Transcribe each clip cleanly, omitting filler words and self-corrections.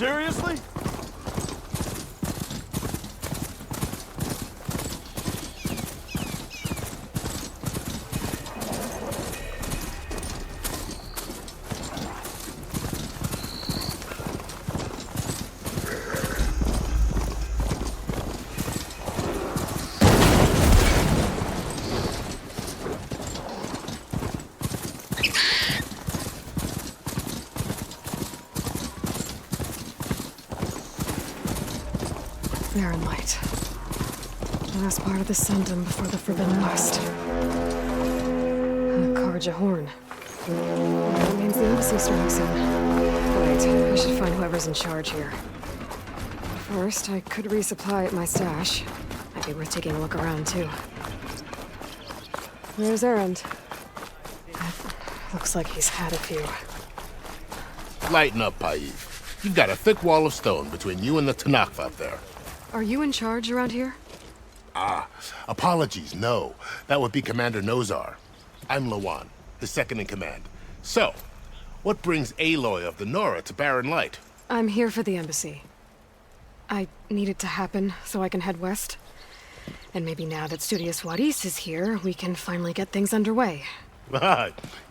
Seriously? Barren light. The last part of the Sundom before the Forbidden West. Karja horn. That means the embassy's starting soon. Wait, I should find whoever's in charge here. First, I could resupply at my stash. Might be worth taking a look around, too. Where's Erend? Looks like he's had a few. Lighten up, Paiv. You've got a thick wall of stone between you and the Tanakh out there. Are you in charge around here? Apologies, no. That would be Commander Nozar. I'm Lawan, his second-in-command. So, what brings Aloy of the Nora to Barren Light? I'm here for the embassy. I need it to happen so I can head west. And maybe now that Studious Wadis is here, we can finally get things underway.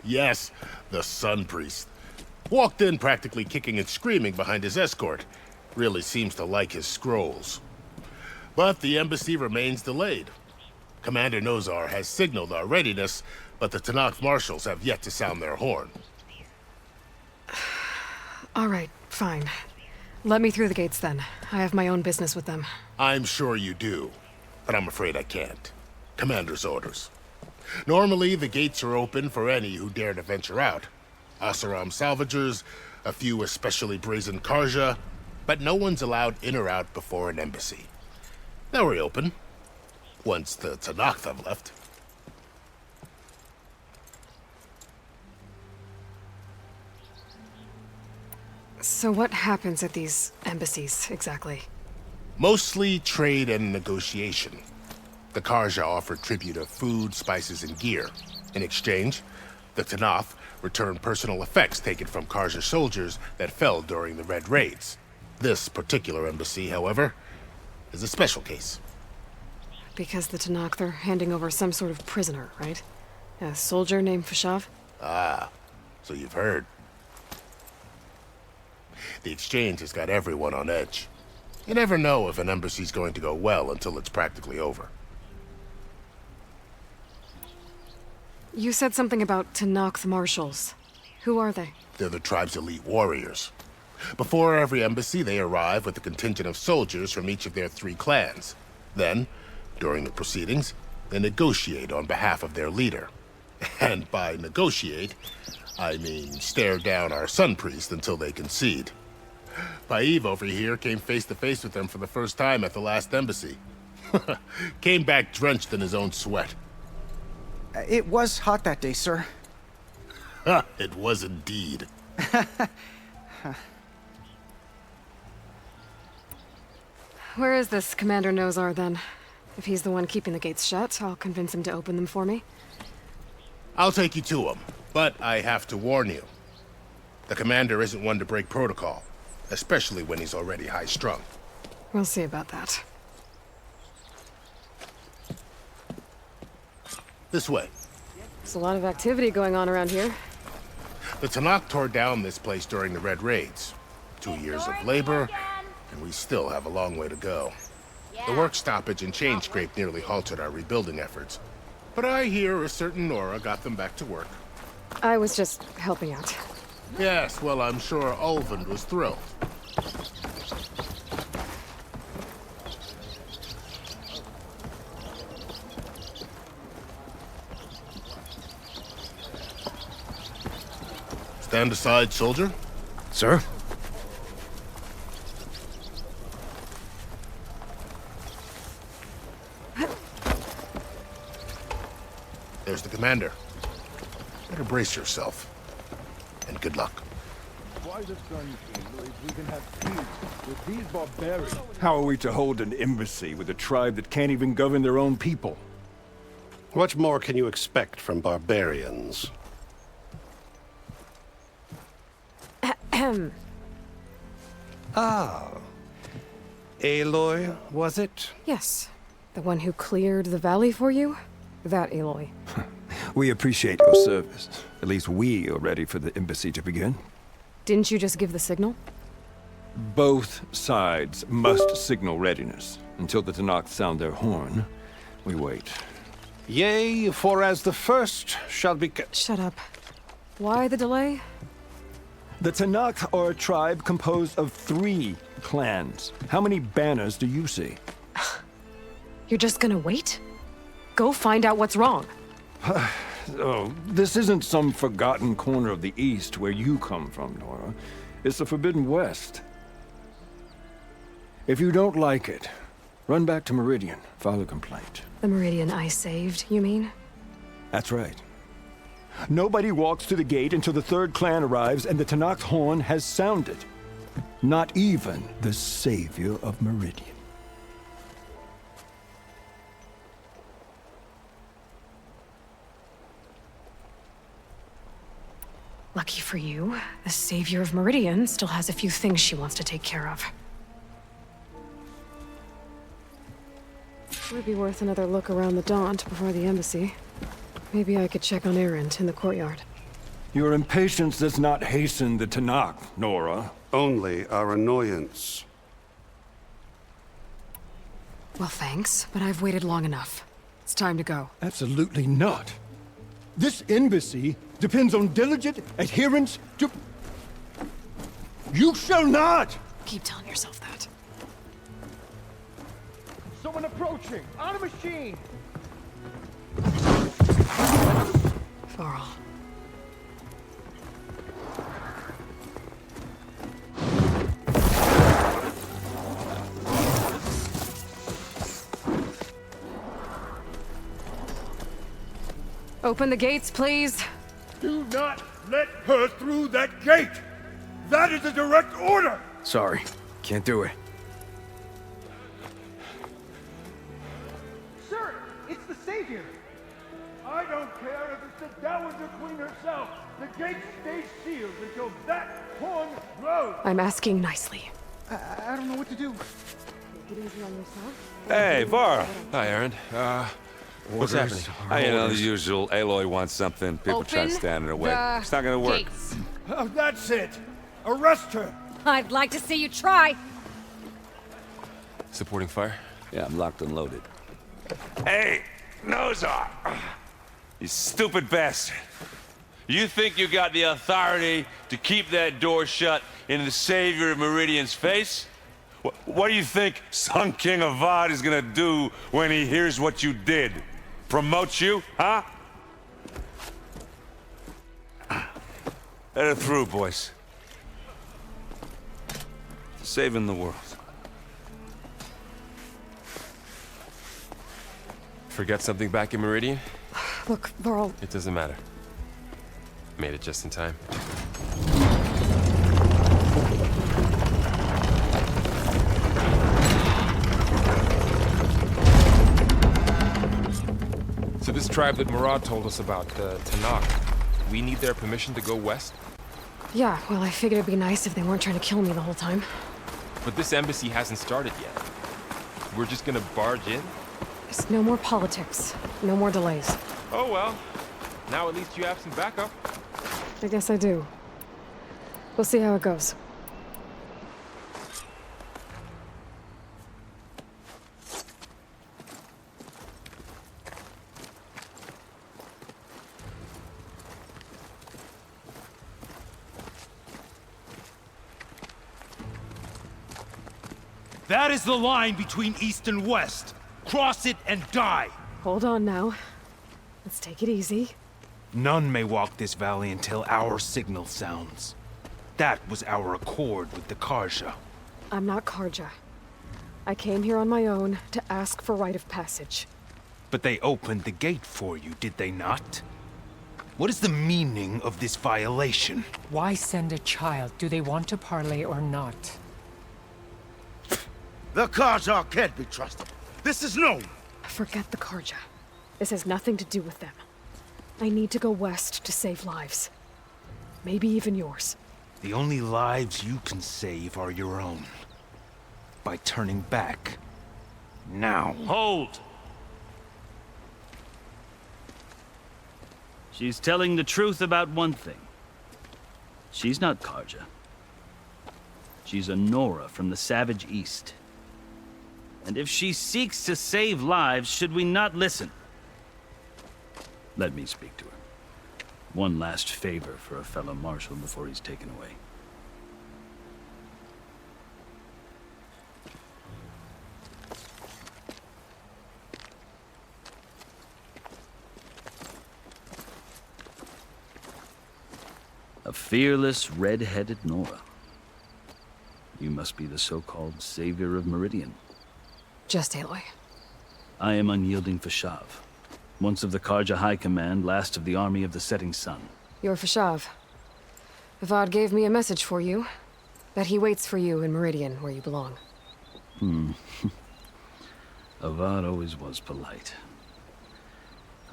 Yes, the Sun Priest. Walked in practically kicking and screaming behind his escort. Really seems to like his scrolls. But the embassy remains delayed. Commander Nozar has signaled our readiness, but the Tanakh marshals have yet to sound their horn. All right, fine. Let me through the gates then. I have my own business with them. I'm sure you do, but I'm afraid I can't. Commander's orders. Normally, the gates are open for any who dare to venture out. Asaram salvagers, a few especially brazen Karja, but no one's allowed in or out before an embassy. They'll reopen, once the Tanakh have left. So what happens at these embassies, exactly? Mostly trade and negotiation. The Karja offer tribute of food, spices, and gear. In exchange, the Tanakh return personal effects taken from Karja soldiers that fell during the Red Raids. This particular embassy, however, is a special case. Because the Tanakh, they're handing over some sort of prisoner, right? A soldier named Fashav? So you've heard. The exchange has got everyone on edge. You never know if an embassy's going to go well until it's practically over. You said something about Tanakh marshals. Who are they? They're the tribe's elite warriors. Before every embassy, they arrive with a contingent of soldiers from each of their 3 clans. Then, during the proceedings, they negotiate on behalf of their leader. And by negotiate, I mean stare down our Sun Priest until they concede. Paiv over here came face to face with them for the first time at the last embassy. Came back drenched in his own sweat. It was hot that day, sir. It was indeed. Where is this Commander Nozar, then? If he's the one keeping the gates shut, I'll convince him to open them for me. I'll take you to him, but I have to warn you. The commander isn't one to break protocol, especially when he's already high-strung. We'll see about that. This way. There's a lot of activity going on around here. The Tanakh tore down this place during the Red Raids. 2 years of labor, and we still have a long way to go. The work stoppage and chain scrape nearly halted our rebuilding efforts. But I hear a certain Nora got them back to work. I was just helping out. Yes, well, I'm sure Ulvund was thrilled. Stand aside, soldier. Sir? There's the commander. Better brace yourself. And good luck. Why the sun king believes we can have peace with these barbarians? How are we to hold an embassy with a tribe that can't even govern their own people? What more can you expect from barbarians? Ah. Aloy, was it? Yes. The one who cleared the valley for you? That Aloy. We appreciate your service. At least we are ready for the embassy to begin. Didn't you just give the signal? Both sides must signal readiness. Until the Tanakh sound their horn, we wait. Yea, for as the first shall be... Shut up. Why the delay? The Tanakh are a tribe composed of 3 clans. How many banners do you see? You're just gonna wait? Go find out what's wrong. Oh, this isn't some forgotten corner of the East where you come from, Nora. It's the Forbidden West. If you don't like it, run back to Meridian, file a complaint. The Meridian I saved, you mean? That's right. Nobody walks to the gate until the 3rd clan arrives and the Tanakh's horn has sounded. Not even the savior of Meridian. Lucky for you, the savior of Meridian still has a few things she wants to take care of. Would be worth another look around the Daunt before the embassy. Maybe I could check on Erend in the courtyard. Your impatience does not hasten the Tanakh, Nora. Only our annoyance. Well, thanks, but I've waited long enough. It's time to go. Absolutely not. This embassy depends on diligent adherence to... You shall not! Keep telling yourself that. Someone approaching! On a machine! Varl. Open the gates, please. Do not let her through that gate! That is a direct order! Sorry, can't do it. Sir, it's the Savior! I don't care if it's the Dowager Queen herself. The gate stays sealed until that horn blows. I'm asking nicely. I don't know what to do. Take it easy on yourself. Hey, Var. Hi, Aaron. What's happening? You know, the usual. Aloy wants something. People try to stand in her way. It's not gonna work. Gates. Oh, that's it! Arrest her! I'd like to see you try. Supporting fire? Yeah, I'm locked and loaded. Hey, Nozar! You stupid bastard. You think you got the authority to keep that door shut in the savior of Meridian's face? What do you think Sun King Avad is gonna do when he hears what you did? Promote you, huh? Let her through, boys. Saving the world. Forget something back in Meridian? Look, Varl, It doesn't matter. Made it just in time. So this tribe that Murad told us about, the Tanakh, we need their permission to go west? yeah, well, I figured it'd be nice if they weren't trying to kill me the whole time. But this embassy hasn't started yet. We're just gonna barge in? Just no more politics. No more delays. Oh well. Now at least you have some backup. I guess I do. We'll see how it goes. That is the line between East and West. Cross it and die. Hold on now. Let's take it easy. None may walk this valley until our signal sounds. That was our accord with the Karja. I'm not Karja. I came here on my own to ask for rite of passage. But they opened the gate for you, did they not? What is the meaning of this violation? Why send a child? Do they want to parley or not? The Karja can't be trusted. This is known. Forget the Karja. This has nothing to do with them. I need to go west to save lives. Maybe even yours. The only lives you can save are your own. By turning back. Now. Hold! She's telling the truth about one thing. She's not Karja. She's a Nora from the Savage East. And if she seeks to save lives, should we not listen? Let me speak to her. One last favor for a fellow marshal before he's taken away. A fearless, red-headed Nora. You must be the so-called savior of Meridian. Just Aloy. I am unyielding Fashav. Once of the Karja High Command, last of the army of the setting sun. You're Fashav. Avad gave me a message for you. That he waits for you in Meridian, where you belong. Avad always was polite.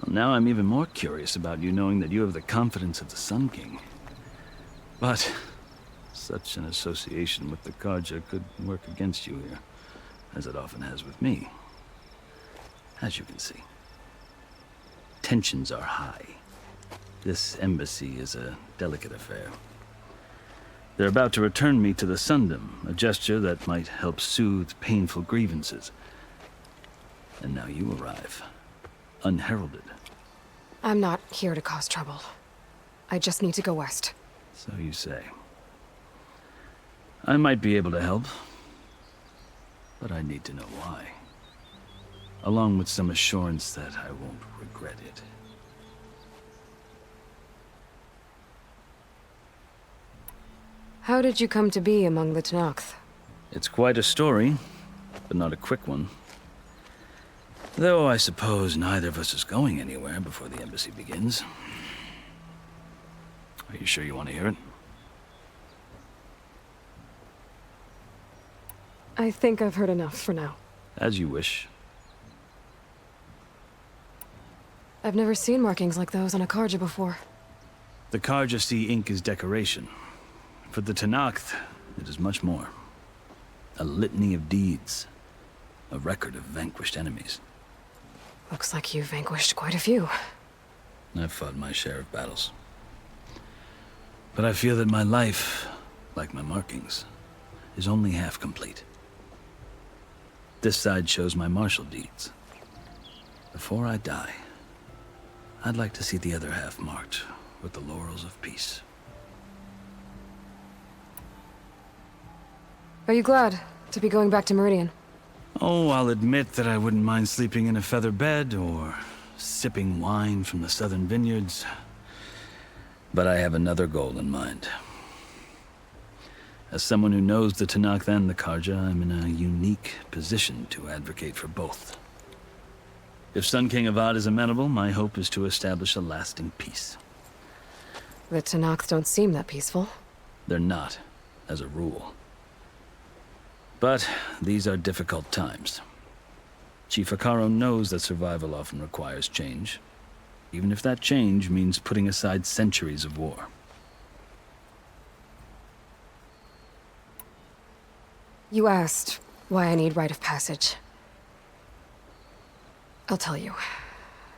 Well, now I'm even more curious about you knowing that you have the confidence of the Sun King. But such an association with the Karja could work against you here, as it often has with me. As you can see. Tensions are high. This embassy is a delicate affair. They're about to return me to the Sundom, a gesture that might help soothe painful grievances. And now you arrive, unheralded. I'm not here to cause trouble. I just need to go west. So you say. I might be able to help, but I need to know why. Along with some assurance that I won't regret it. How did you come to be among the Tenakth? It's quite a story, but not a quick one. Though I suppose neither of us is going anywhere before the embassy begins. Are you sure you want to hear it? I think I've heard enough for now. As you wish. I've never seen markings like those on a Karja before. The Karja see ink as decoration. For the Tenakth, it is much more. A litany of deeds. A record of vanquished enemies. Looks like you've vanquished quite a few. I've fought my share of battles. But I feel that my life, like my markings, is only half complete. This side shows my martial deeds. Before I die, I'd like to see the other half marked with the laurels of peace. Are you glad to be going back to Meridian? Oh, I'll admit that I wouldn't mind sleeping in a feather bed or sipping wine from the southern vineyards. But I have another goal in mind. As someone who knows the Tenakth and the Karja, I'm in a unique position to advocate for both. If Sun King Avad is amenable, my hope is to establish a lasting peace. The Tenakth don't seem that peaceful. They're not, as a rule. But these are difficult times. Chief Akaro knows that survival often requires change, even if that change means putting aside centuries of war. You asked why I need rite of passage. I'll tell you,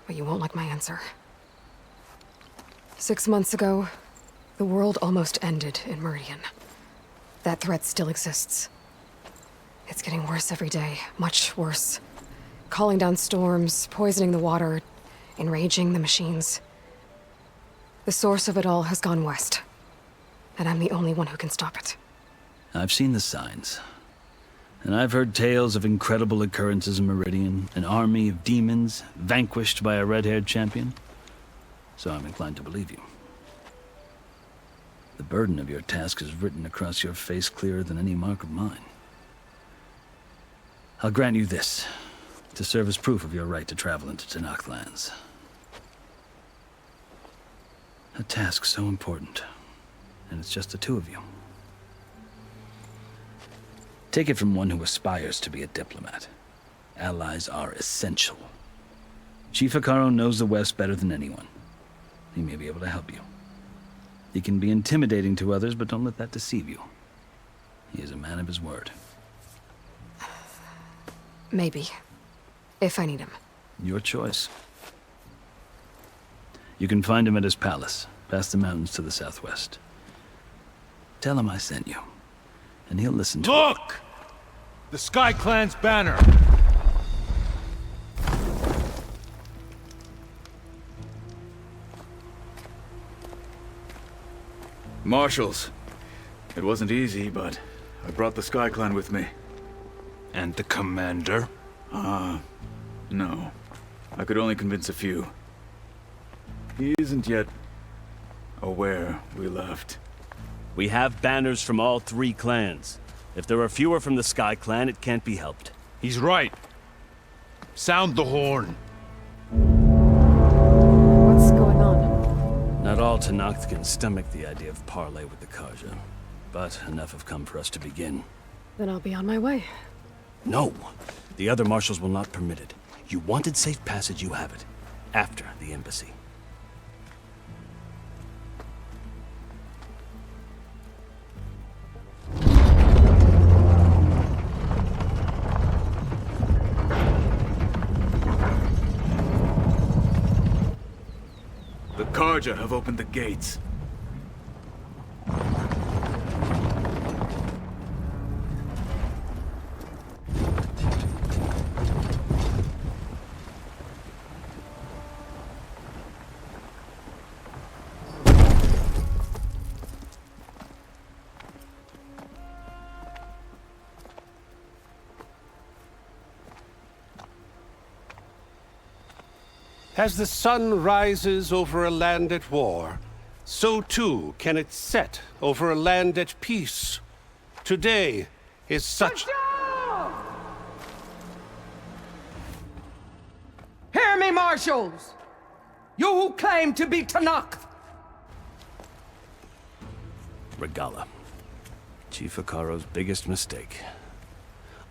but you won't like my answer. 6 months ago, the world almost ended in Meridian. That threat still exists. It's getting worse every day, much worse. Calling down storms, poisoning the water, enraging the machines. The source of it all has gone west, and I'm the only one who can stop it. I've seen the signs. And I've heard tales of incredible occurrences in Meridian, an army of demons vanquished by a red-haired champion. So I'm inclined to believe you. The burden of your task is written across your face clearer than any mark of mine. I'll grant you this, to serve as proof of your right to travel into Tenakth lands. A task so important, and it's just the two of you. Take it from one who aspires to be a diplomat. Allies are essential. Chief Akaro knows the West better than anyone. He may be able to help you. He can be intimidating to others, but don't let that deceive you. He is a man of his word. Maybe. If I need him. Your choice. You can find him at his palace, past the mountains to the southwest. Tell him I sent you, and he'll listen to Look! The Sky Clan's banner! Marshals. It wasn't easy, but I brought the Sky Clan with me. And the commander? No. I could only convince a few. He isn't yet aware we left. We have banners from all 3 clans. If there are fewer from the Sky Clan, it can't be helped. He's right. Sound the horn. What's going on? Not all Tenakth can stomach the idea of parley with the Karja, but enough have come for us to begin. Then I'll be on my way. No! The other marshals will not permit it. You wanted safe passage, you have it. After the embassy. The Karja have opened the gates. As the sun rises over a land at war, so too can it set over a land at peace. Today is such... Hear me, marshals! You who claim to be Tenakth! Regala. Chief Akaro's biggest mistake.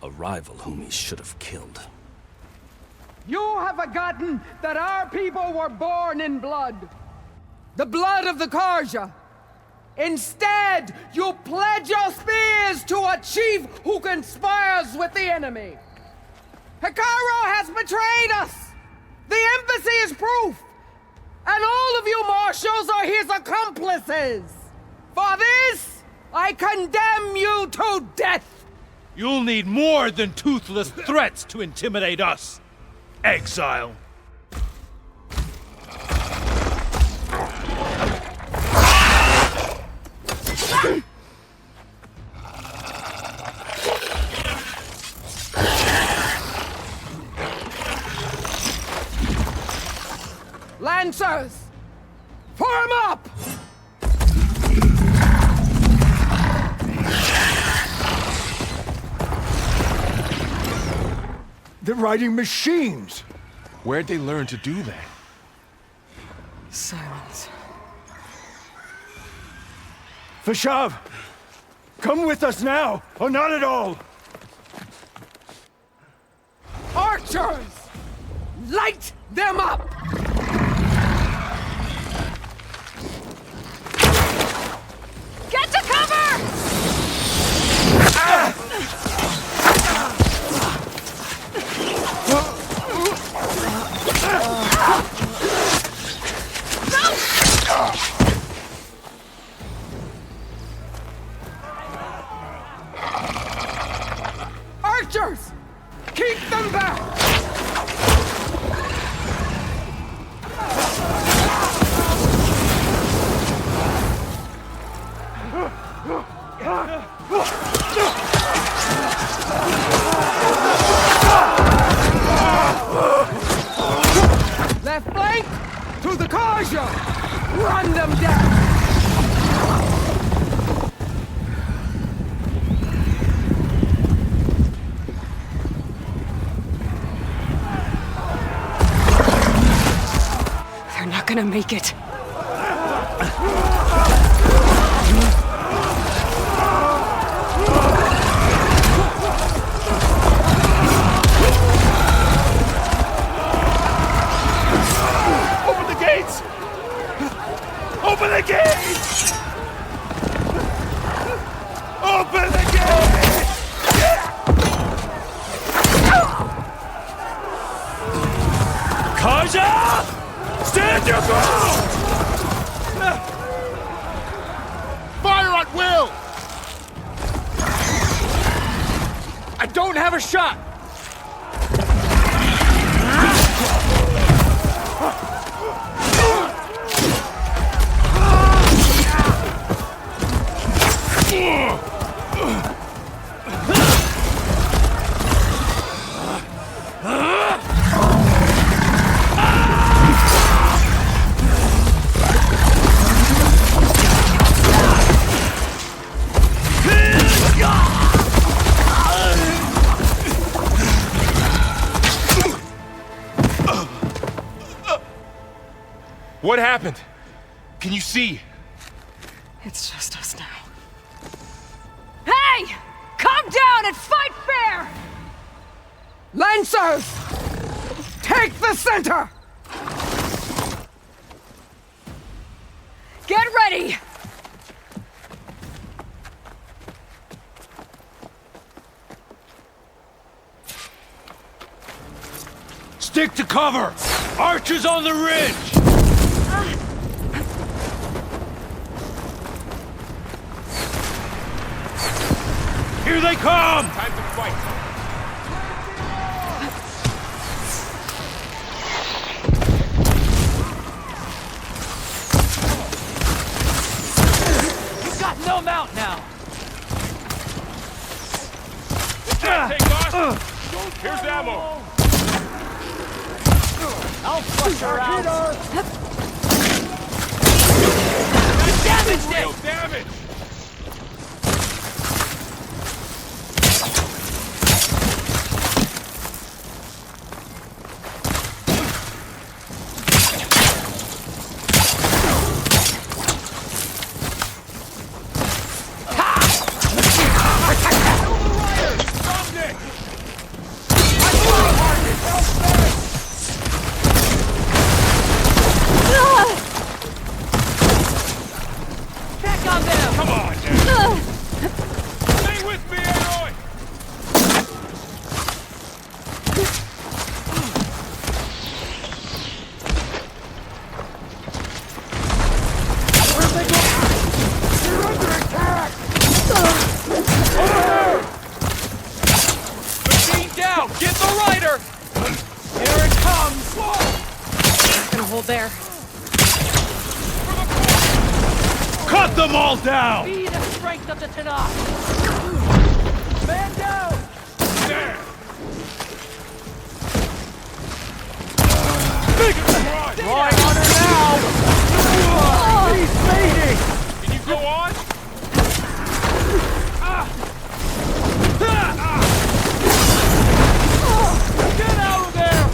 A rival whom he should have killed. You have forgotten that our people were born in blood. The blood of the Karja. Instead, you pledge your spears to a chief who conspires with the enemy. Akaro has betrayed us. The embassy is proof. And all of you marshals are his accomplices. For this, I condemn you to death. You'll need more than toothless threats to intimidate us. Exile. Lancers, form up! They're riding machines! Where'd they learn to do that? Silence. Fashav! Come with us now, or not at all! Archers! Light them up! Get to cover! Archers! Keep them back! Left flank to the Karja! Run them down! They're not gonna make it. Open the gates! Open the gates! Stand your ground! Fire at will! I don't have a shot! What happened? Can you see? It's just us now. Hey! Calm down and fight fair! Lancers! Take the center! Get ready! Stick to cover! Archers on the ridge! Here they come! Time to fight. You've got no mount now! Take off! Here's ammo! I'll flush her out! Damage! Real damage! There. Cut them all down! Be the strength of the Tanakh! Man down! There! Drawing on her now! He's fading! Can you go on? Get out of there!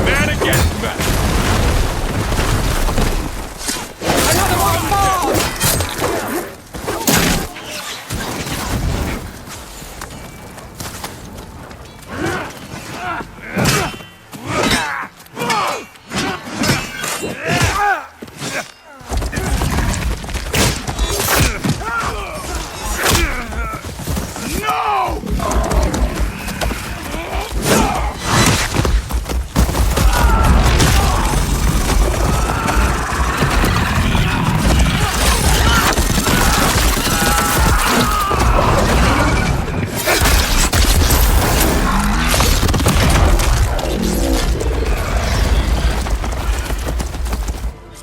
Man against man! Another one more!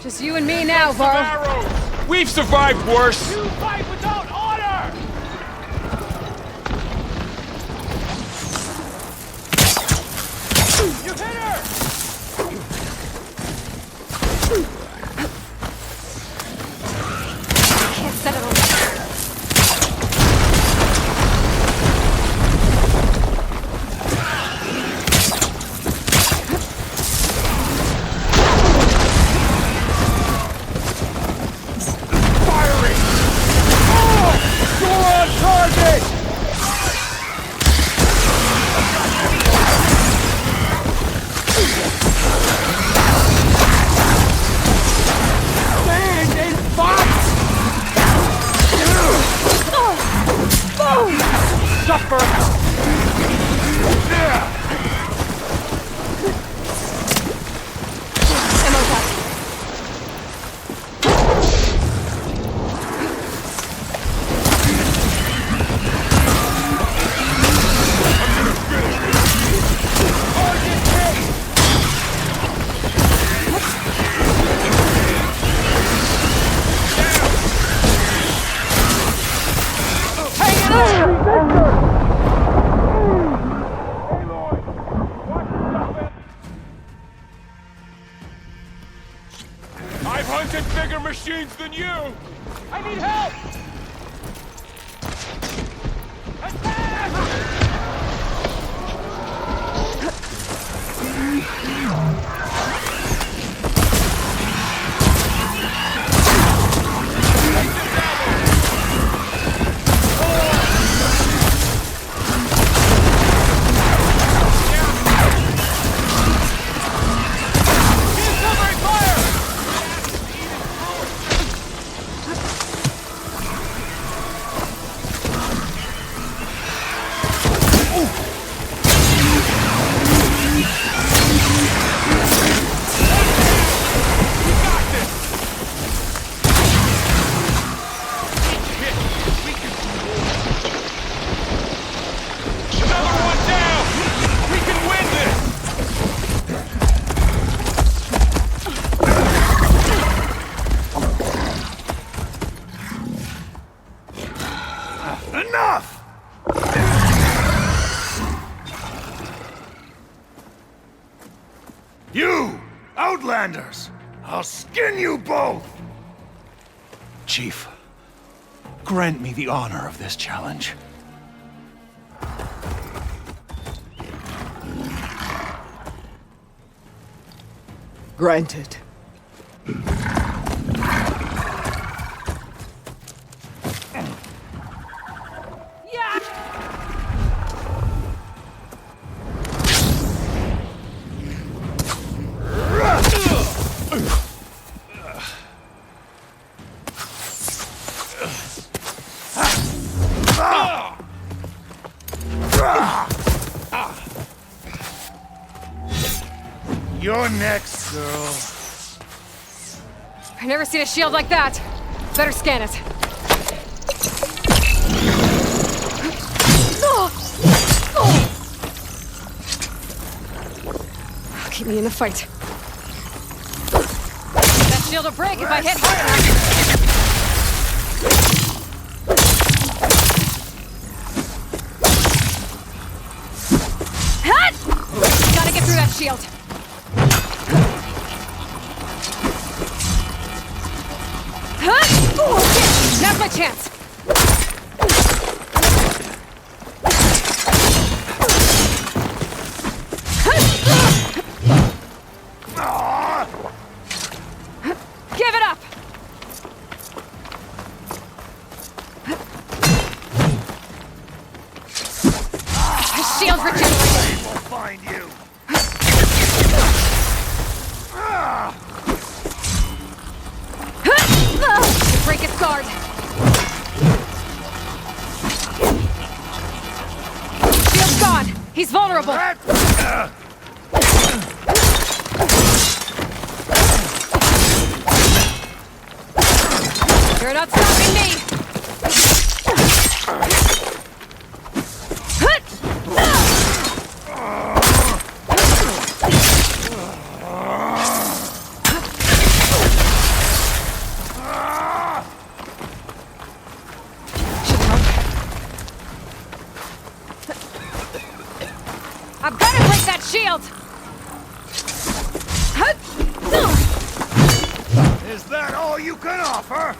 Just you and me now, Varl. We've survived worse! You fight without order! You hit her! Can't set it on. mounted bigger machines than you! I need help! Enough! You, Outlanders! I'll skin you both! Chief, grant me the honor of this challenge. Granted. You're next, girl. I've never seen a shield like that. Better scan it. Keep me in the fight. That shield will break if I hit hard enough. Gotta get through that shield. Now's my chance! Give it up! The shield's regenerated! We'll find you! Break its guard! Shield's gone! He's vulnerable! You're not stopping me! I've got to break that shield! Is that all you can offer?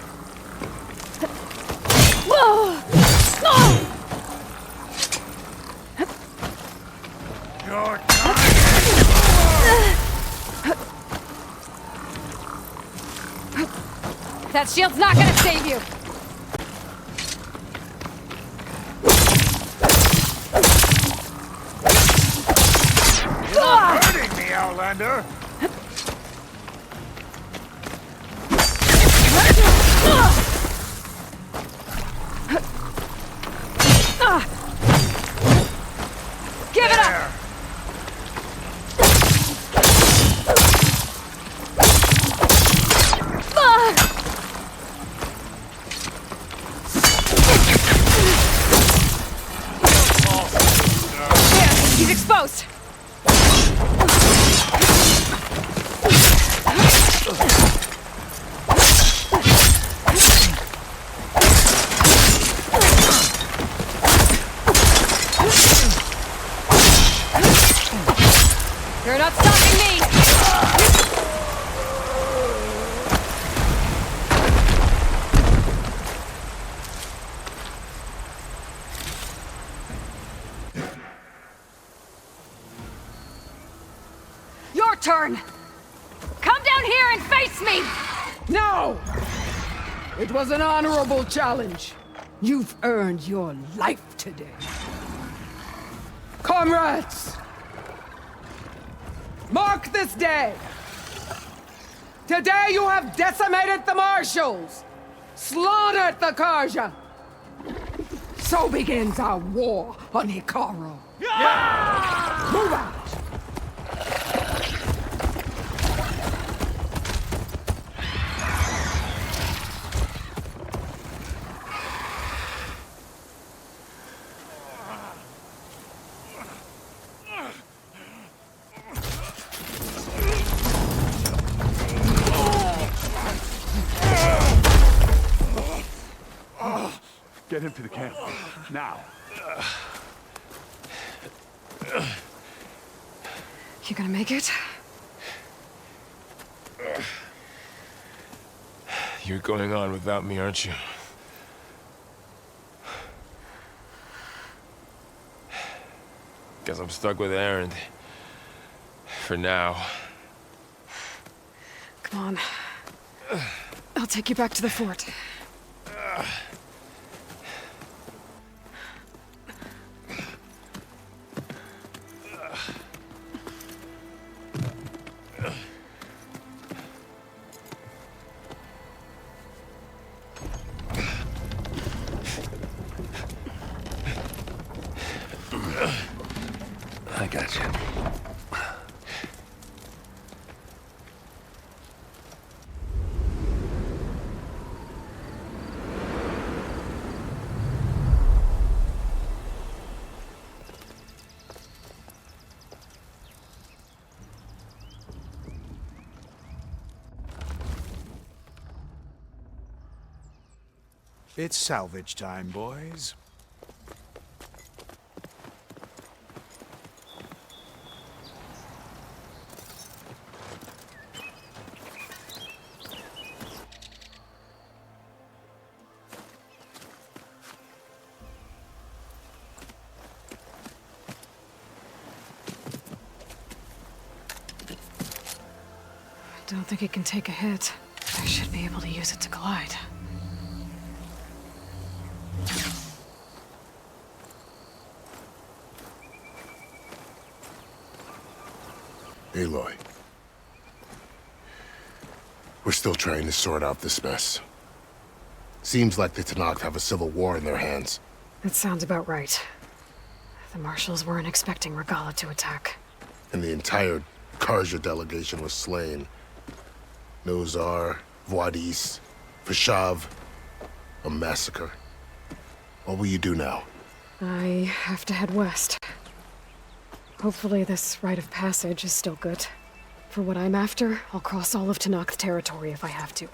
Your That shield's not gonna save you! You're hurting me, Outlander! Give it up! There, he's exposed! burn! Come down here and face me! No! It was an honorable challenge. You've earned your life today. Comrades! Mark this day! Today you have decimated the Marshals! Slaughtered the Karja! So begins our war on Hikaru. Move out! Get him to the camp. Now. You gonna make it? You're going on without me, aren't you? Guess I'm stuck with Erend. For now. Come on. I'll take you back to the fort. I got you. It's salvage time, boys. I don't think it can take a hit. I should be able to use it to glide. Aloy. We're still trying to sort out this mess. Seems like the Tenakth have a civil war in their hands. That sounds about right. The Marshals weren't expecting Regala to attack. And the entire Karja delegation was slain. Nozar, Voidis, Vashav. A massacre. What will you do now? I have to head west. Hopefully this rite of passage is still good. For what I'm after, I'll cross all of Tenakth territory if I have to.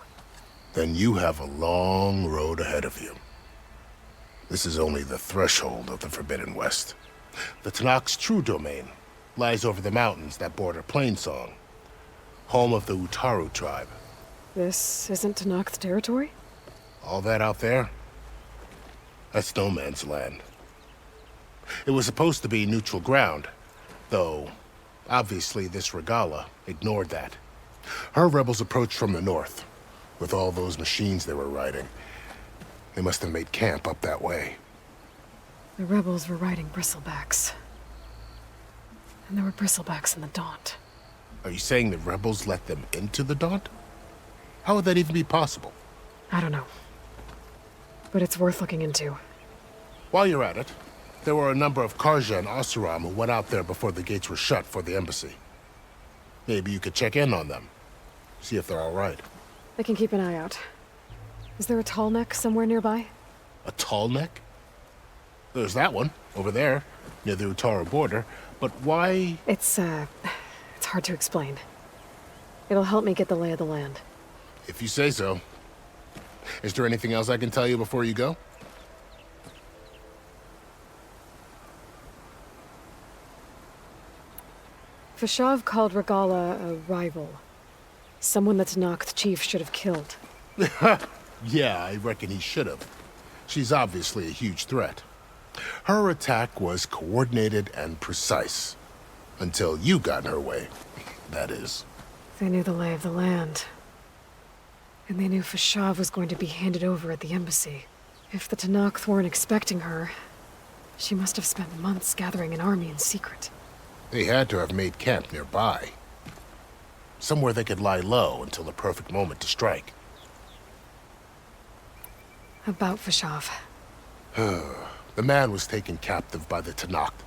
Then you have a long road ahead of you. This is only the threshold of the Forbidden West. The Tenakth's true domain lies over the mountains that border Plainsong, home of the Utaru tribe. This isn't Tenakth territory? All that out there? That's no man's land. It was supposed to be neutral ground, though obviously this Regala ignored that. Her rebels approached from the north, with all those machines they were riding. They must have made camp up that way. The rebels were riding bristlebacks. And there were bristlebacks in the Daunt. Are you saying the rebels let them into the Daunt? How would that even be possible? I don't know. But it's worth looking into. While you're at it, there were a number of Karja and Oseram who went out there before the gates were shut for the embassy. Maybe you could check in on them. See if they're all right. I can keep an eye out. Is there a tall neck somewhere nearby? A tall neck? There's that one, over there, near the Utaru border. But why? It's hard to explain. It'll help me get the lay of the land. If you say so. Is there anything else I can tell you before you go? Vashav called Regala a rival. Someone that Tenakth chief should have killed. Yeah, I reckon he should have. She's obviously a huge threat. Her attack was coordinated and precise. Until you got in her way. that is. They knew the lay of the land. And they knew Fashav was going to be handed over at the embassy. If the Tenakth weren't expecting her, she must have spent months gathering an army in secret. They had to have made camp nearby. Somewhere they could lie low until the perfect moment to strike. About Fashav. The man was taken captive by the Tenakth.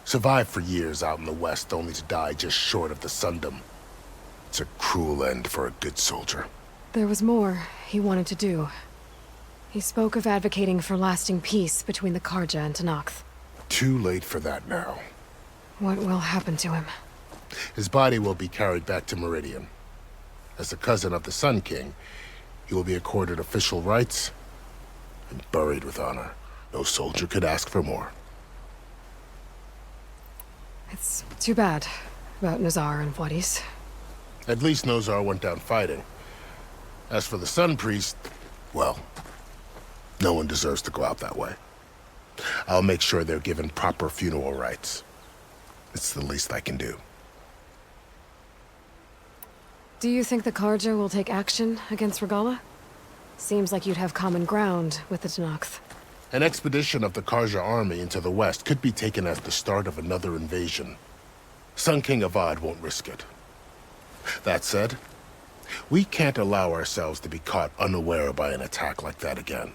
Survived for years out in the west, only to die just short of the Sundom. It's a cruel end for a good soldier. There was more he wanted to do. He spoke of advocating for lasting peace between the Karja and Tenakth. Too late for that now. What will happen to him? His body will be carried back to Meridian. As a cousin of the Sun King, he will be accorded official rights and buried with honor. No soldier could ask for more. It's too bad about Nazar and Wadis. At least Nozar went down fighting. As for the Sun Priest, well, no one deserves to go out that way. I'll make sure they're given proper funeral rites. It's the least I can do. Do you think the Karja will take action against Regala? Seems like you'd have common ground with the Tenakth. An expedition of the Karja army into the west could be taken as the start of another invasion. Sun King Avad won't risk it. That said, we can't allow ourselves to be caught unaware by an attack like that again.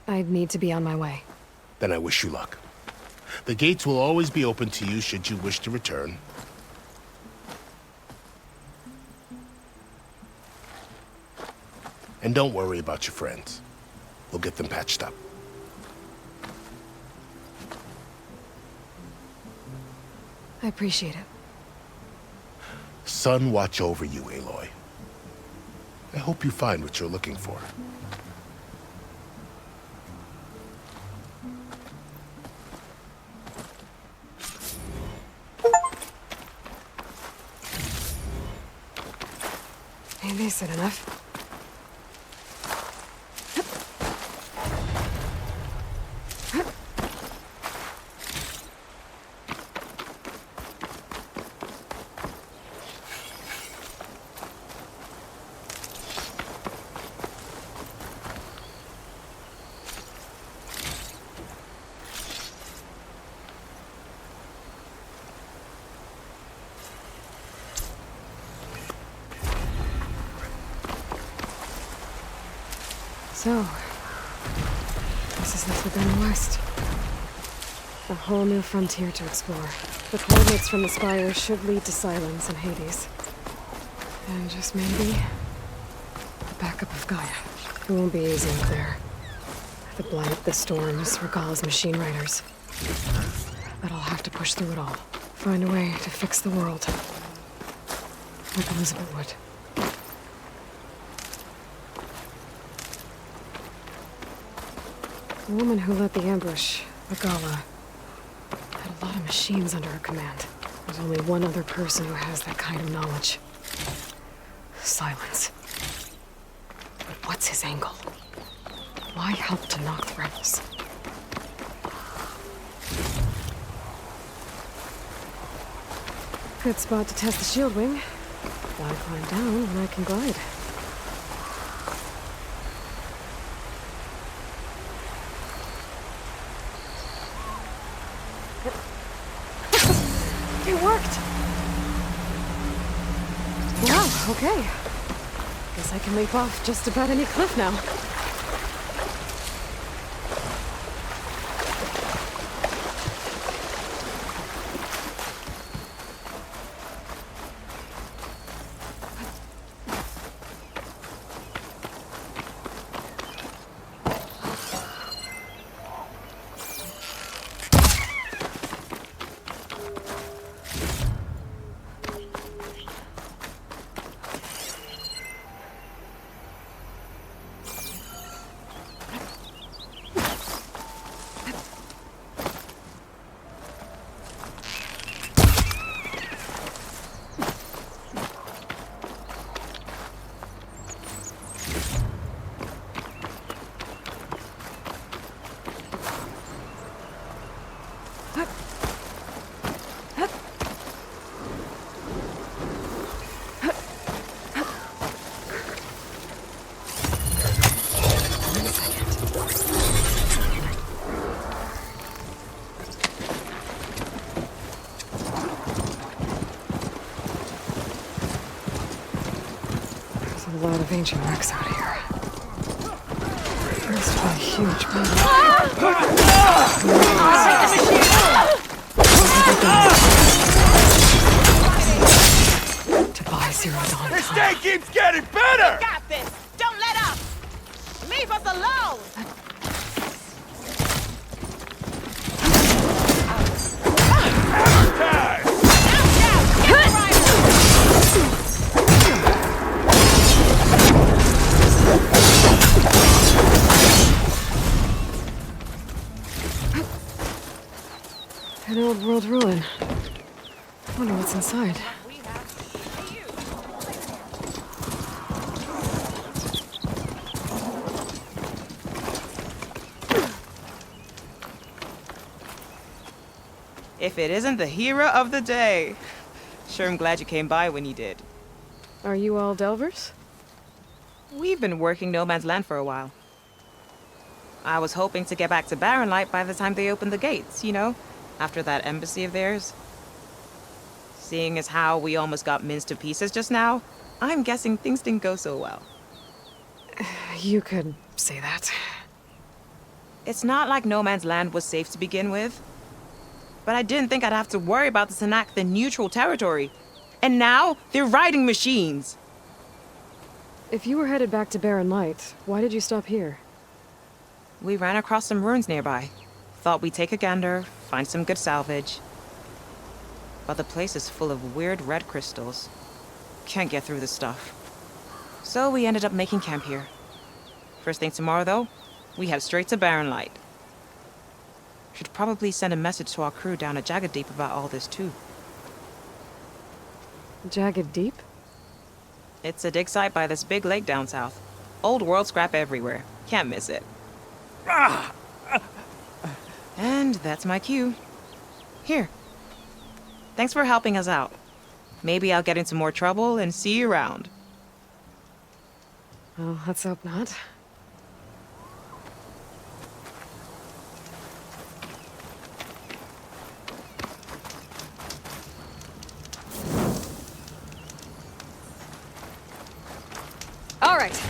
I'd need to be on my way. Then I wish you luck. The gates will always be open to you should you wish to return. And don't worry about your friends. We'll get them patched up. I appreciate it. Sun watch over you, Aloy. I hope you find what you're looking for. Maybe I said enough. So, this is the Forbidden West. A whole new frontier to explore. The coordinates from the spire should lead to Silence and Hades. And just maybe, the backup of Gaia. It won't be easy up there. The blight, the storms, Regala's machine riders. But I'll have to push through it all. Find a way to fix the world. Like Elizabeth would. The woman who led the ambush, Regala, had a lot of machines under her command. There's only one other person who has that kind of knowledge. Silence. But what's his angle? Why help to knock the rebels? Good spot to test the shield wing. Gotta climb down when I can glide. It worked! Wow, okay. Guess I can leap off just about any cliff now. of ancient wrecks out here. Must be a huge battle. To buy Zero Dawn. This day keeps getting better! We got this! Don't let up! Leave us alone! An old world ruin. Wonder what's inside. If it isn't the hero of the day. Sure, I'm glad you came by when you did. Are you all Delvers? We've been working No Man's Land for a while. I was hoping to get back to Barren Light by the time they opened the gates, you know? After that embassy of theirs. Seeing as how we almost got minced to pieces just now, I'm guessing things didn't go so well. You could say that. It's not like No Man's Land was safe to begin with. But I didn't think I'd have to worry about the Tanakh, the neutral territory. And now, they're riding machines. If you were headed back to Barren Light, why did you stop here? We ran across some ruins nearby. Thought we'd take a gander, find some good salvage. But the place is full of weird red crystals. Can't get through the stuff. So we ended up making camp here. First thing tomorrow, though, we head straight to Barren Light. Should probably send a message to our crew down at Jagged Deep about all this, too. Jagged Deep? It's a dig site by this big lake down south. Old world scrap everywhere. Can't miss it. And that's my cue. Here. Thanks for helping us out. Maybe I'll get into more trouble and see you around. Well, let's hope not. All right.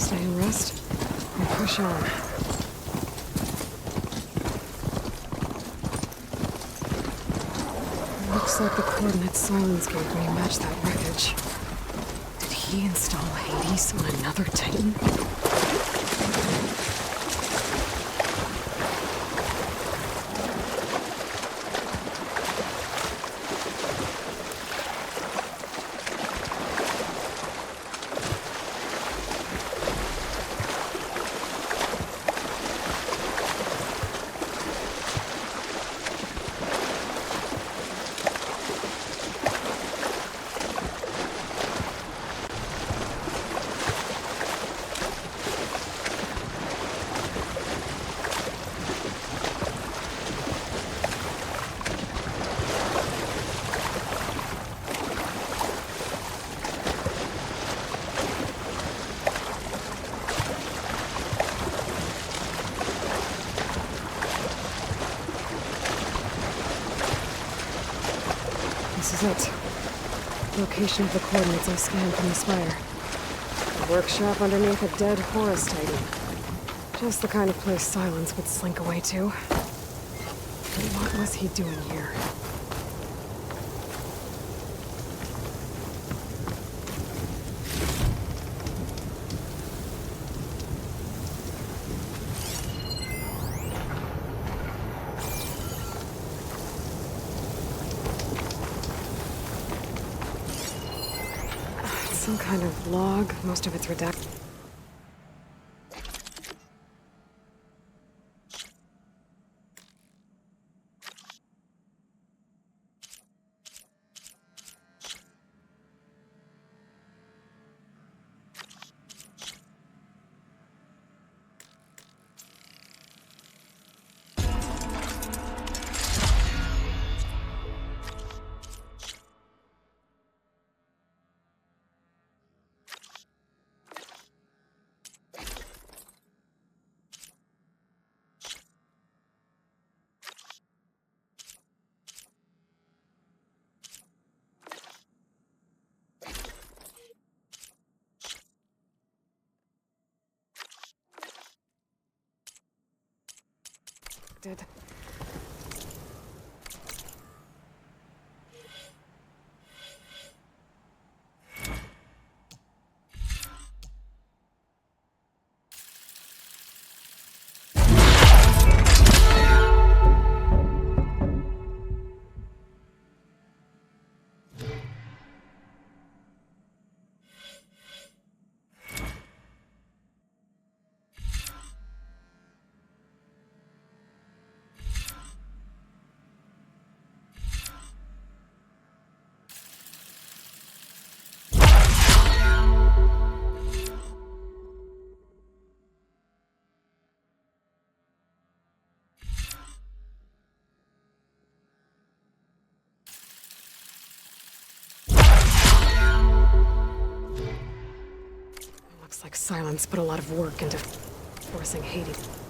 Stay and rest, and push on. Looks like the coordinates Silence gave me match that wreckage. Did he install Hades on another Titan? This is it. Location of the coordinates I scanned from the spire. A workshop underneath a dead Horus Titan. Just the kind of place Silence would slink away to. What was he doing here? Some kind of log. Most of it's redacted. Looks like Silence put a lot of work into forcing Hades.